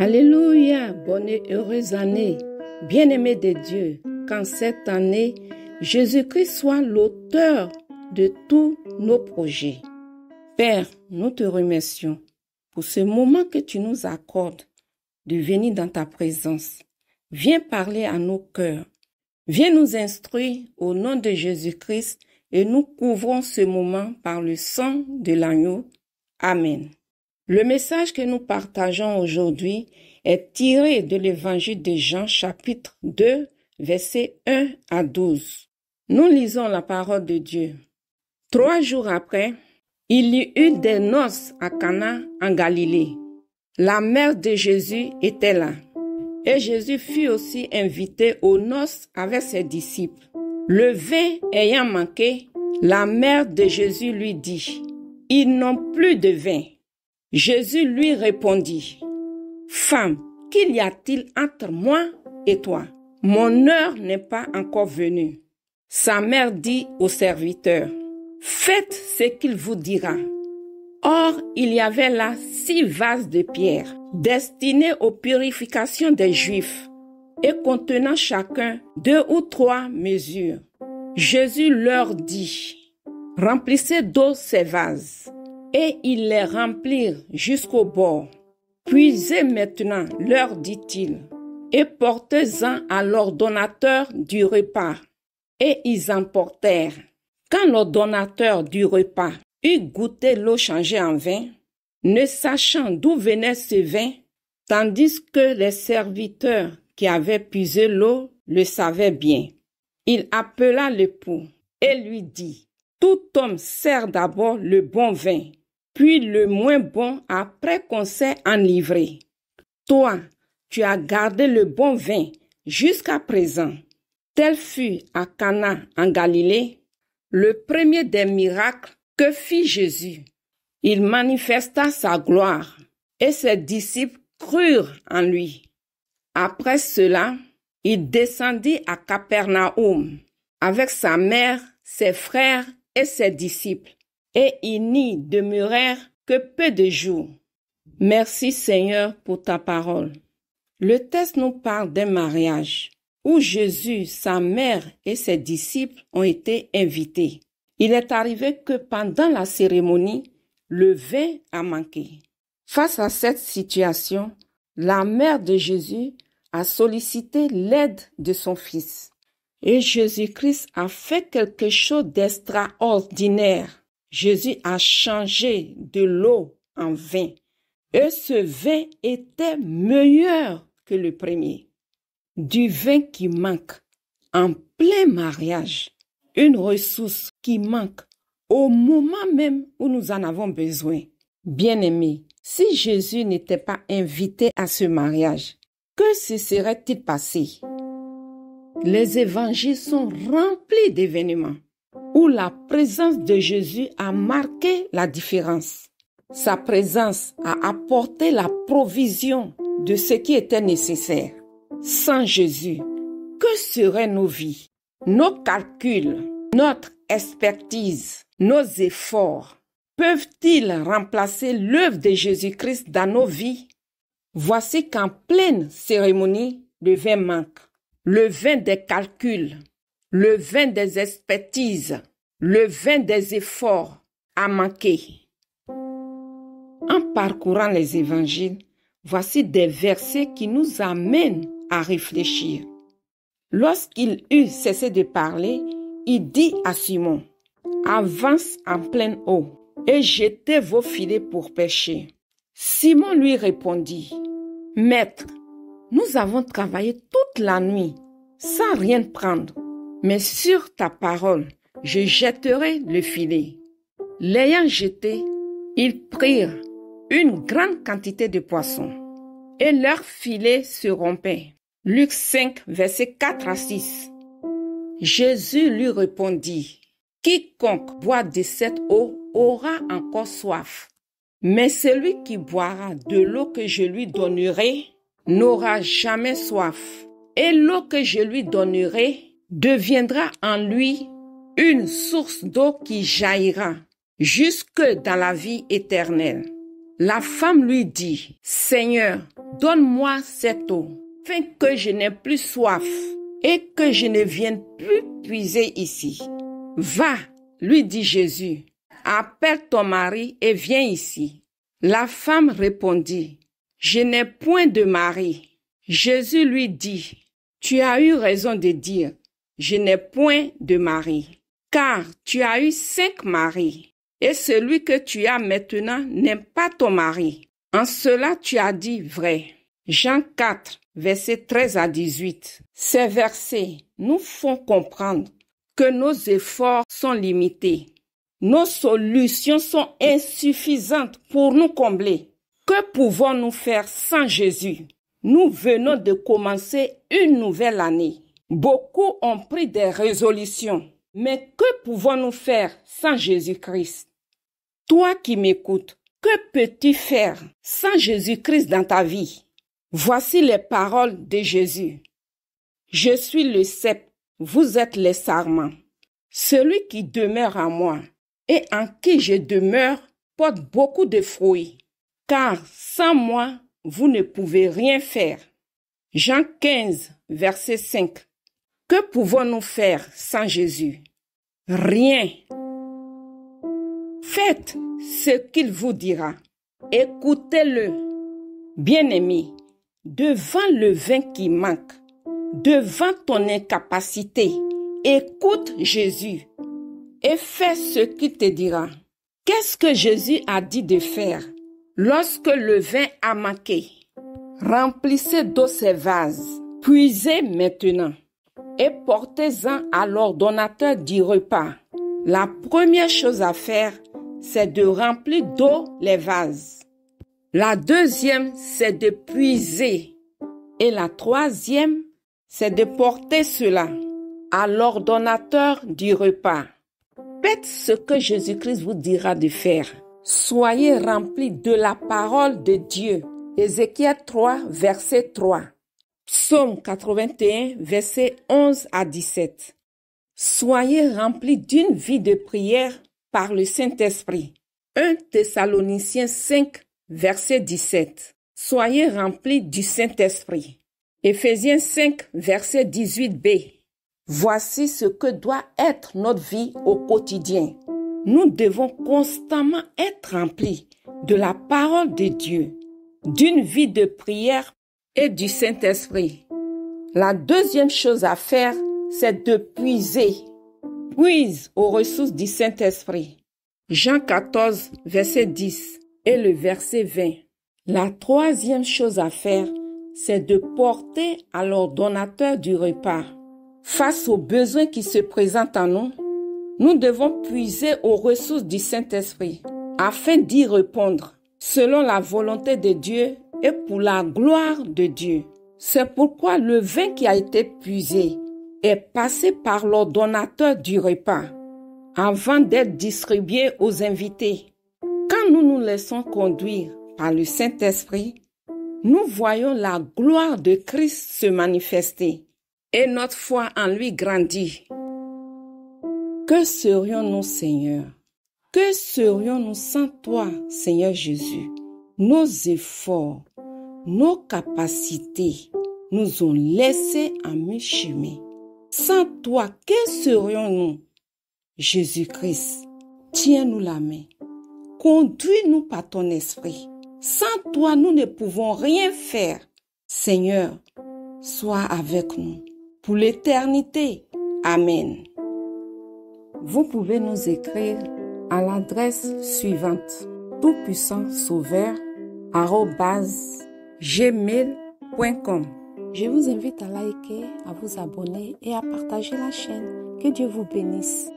Alléluia, bonne et heureuse année, bien-aimés de Dieu, qu'en cette année, Jésus-Christ soit l'auteur de tous nos projets. Père, nous te remercions pour ce moment que tu nous accordes de venir dans ta présence. Viens parler à nos cœurs. Viens nous instruire au nom de Jésus-Christ et nous couvrons ce moment par le sang de l'agneau. Amen. Le message que nous partageons aujourd'hui est tiré de l'évangile de Jean chapitre 2, versets 1 à 12. Nous lisons la parole de Dieu. 3 jours après, il y eut des noces à Cana en Galilée. La mère de Jésus était là. Et Jésus fut aussi invité aux noces avec ses disciples. Le vin ayant manqué, la mère de Jésus lui dit, « Ils n'ont plus de vin. » Jésus lui répondit, « Femme, qu'il y a-t-il entre moi et toi? Mon heure n'est pas encore venue. » Sa mère dit au serviteur, « Faites ce qu'il vous dira. » Or, il y avait là 6 vases de pierre, destinés aux purifications des Juifs, et contenant chacun 2 ou 3 mesures. Jésus leur dit, « Remplissez d'eau ces vases. » Et ils les remplirent jusqu'au bord. « Puisez maintenant, leur dit-il, et portez-en à l'ordonnateur du repas. » Et ils emportèrent. Quand l'ordonnateur du repas eut goûté l'eau changée en vin, ne sachant d'où venait ce vin, tandis que les serviteurs qui avaient puisé l'eau le savaient bien, il appela l'époux et lui dit, « Tout homme sert d'abord le bon vin, puis le moins bon après qu'on s'est enivré. Toi, tu as gardé le bon vin jusqu'à présent. » Tel fut à Cana en Galilée le premier des miracles que fit Jésus. Il manifesta sa gloire et ses disciples crurent en lui. Après cela, il descendit à Capernaum avec sa mère, ses frères et ses disciples. Et ils n'y demeurèrent que peu de jours. Merci Seigneur pour ta parole. Le texte nous parle d'un mariage où Jésus, sa mère et ses disciples ont été invités. Il est arrivé que pendant la cérémonie, le vin a manqué. Face à cette situation, la mère de Jésus a sollicité l'aide de son fils. Et Jésus-Christ a fait quelque chose d'extraordinaire. Jésus a changé de l'eau en vin. Et ce vin était meilleur que le premier. Du vin qui manque en plein mariage. Une ressource qui manque au moment même où nous en avons besoin. Bien-aimés, si Jésus n'était pas invité à ce mariage, que se serait-il passé? Les évangiles sont remplis d'événements où la présence de Jésus a marqué la différence. Sa présence a apporté la provision de ce qui était nécessaire. Sans Jésus, que seraient nos vies, nos calculs, notre expertise, nos efforts? Peuvent-ils remplacer l'œuvre de Jésus-Christ dans nos vies? Voici qu'en pleine cérémonie, le vin manque. Le vin des calculs, le vin des expertises, le vin des efforts a manqué. En parcourant les évangiles, voici des versets qui nous amènent à réfléchir. Lorsqu'il eut cessé de parler, il dit à Simon, « Avance en pleine eau et jetez vos filets pour pêcher. » Simon lui répondit, « Maître, nous avons travaillé toute la nuit sans rien prendre, mais sur ta parole, je jetterai le filet. » L'ayant jeté, ils prirent une grande quantité de poissons et leur filet se rompait. Luc 5, versets 4 à 6. Jésus lui répondit, « Quiconque boit de cette eau aura encore soif, mais celui qui boira de l'eau que je lui donnerai n'aura jamais soif, et l'eau que je lui donnerai deviendra en lui une source d'eau qui jaillira jusque dans la vie éternelle. » La femme lui dit, « Seigneur, Donne-moi cette eau, afin que je n'ai plus soif et que je ne vienne plus puiser ici. Va, lui dit Jésus, appelle ton mari et viens ici. La femme répondit, je n'ai point de mari. Jésus lui dit, tu as eu raison de dire, je n'ai point de mari, car tu as eu 5 maris, et celui que tu as maintenant n'est pas ton mari. En cela tu as dit vrai. Jean 4, versets 13 à 18. Ces versets nous font comprendre que nos efforts sont limités. Nos solutions sont insuffisantes pour nous combler. Que pouvons-nous faire sans Jésus? Nous venons de commencer une nouvelle année. Beaucoup ont pris des résolutions. Mais que pouvons-nous faire sans Jésus-Christ? Toi qui m'écoutes, que peux-tu faire sans Jésus-Christ dans ta vie? Voici les paroles de Jésus. Je suis le cep, vous êtes les sarments. Celui qui demeure en moi et en qui je demeure porte beaucoup de fruits, car sans moi, vous ne pouvez rien faire. Jean 15, verset 5. Que pouvons-nous faire sans Jésus? Rien. Faites ce qu'il vous dira. Écoutez-le. Bien-aimé, devant le vin qui manque, devant ton incapacité, écoute Jésus et fais ce qu'il te dira. Qu'est-ce que Jésus a dit de faire lorsque le vin a manqué? Remplissez d'eau ces vases, puisez maintenant et portez-en à l'ordonnateur du repas. La première chose à faire, c'est de remplir d'eau les vases. La deuxième, c'est de puiser. Et la troisième, c'est de porter cela à l'ordonnateur du repas. Faites ce que Jésus-Christ vous dira de faire. Soyez remplis de la parole de Dieu. Ézéchiel 3, verset 3. Psaume 81, verset 11 à 17. Soyez remplis d'une vie de prière par le Saint-Esprit. 1 Thessaloniciens 5, verset 17. Soyez remplis du Saint-Esprit. Éphésiens 5, verset 18b. Voici ce que doit être notre vie au quotidien. Nous devons constamment être remplis de la parole de Dieu, d'une vie de prière et du Saint-Esprit. La deuxième chose à faire, c'est de puiser. Puise aux ressources du Saint-Esprit. Jean 14, verset 10 et le verset 20. La troisième chose à faire, c'est de porter à l'ordonnateur du repas. Face aux besoins qui se présentent en nous, nous devons puiser aux ressources du Saint-Esprit afin d'y répondre selon la volonté de Dieu et pour la gloire de Dieu. C'est pourquoi le vin qui a été puisé est passé par l'ordonnateur du repas avant d'être distribué aux invités. Quand nous nous laissons conduire par le Saint-Esprit, nous voyons la gloire de Christ se manifester et notre foi en lui grandit. Que serions-nous, Seigneur? Que serions-nous sans toi, Seigneur Jésus? Nos efforts, nos capacités nous ont laissés en mi-chemin. Sans toi, que serions-nous? Jésus-Christ, tiens-nous la main. Conduis-nous par ton esprit. Sans toi, nous ne pouvons rien faire. Seigneur, sois avec nous pour l'éternité. Amen. Vous pouvez nous écrire à l'adresse suivante: toutpuissantsauveur@gmail.com. Je vous invite à liker, à vous abonner et à partager la chaîne. Que Dieu vous bénisse.